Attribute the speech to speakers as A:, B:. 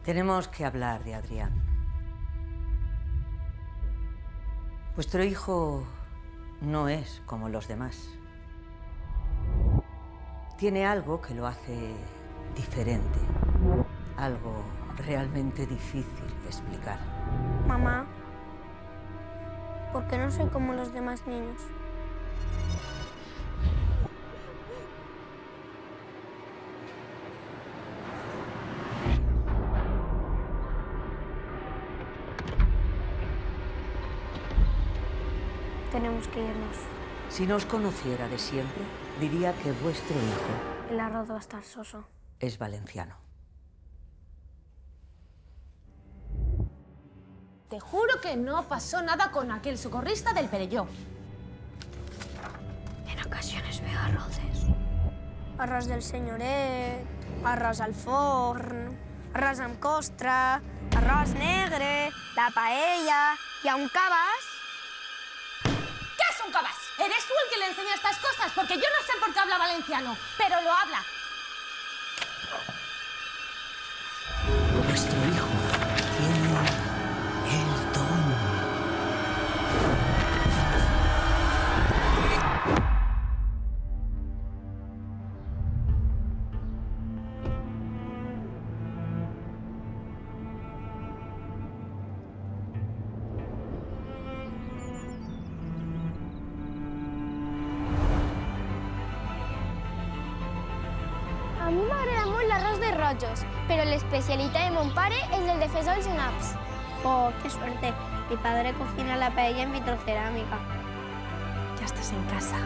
A: Tenemos que hablar de Adrián. Vuestro hijo no es como los demás. Tiene algo que lo hace diferente. Algo realmente difícil de explicar.
B: Mamá, ¿por qué no soy como los demás niños? Tenemos que irnos.
A: Si no os conociera de siempre, diría que vuestro hijo
B: El arroz va a estar soso.
A: es valenciano.
C: Te juro que no pasó nada con aquel socorrista del Perelló.
B: En ocasiones veo arroces. Arròs del senyoret, arròs al forn, arròs amb costra, arròs negre, la paella... ¿Y a un cabàs?
C: ¿Qué es un cabas? ¿Eres tú el que le enseña estas cosas? Porque yo no sé por qué habla valenciano, pero lo habla.
A: Vuestro hijo tiene el don.
B: A mi m'agrada molt l'arròs de rojos, pero la especialidad de mon pare es el de fesols en naps. ¡Oh, qué suerte! Mi padre cocina la paella en vitrocerámica.
C: Ya estás en casa.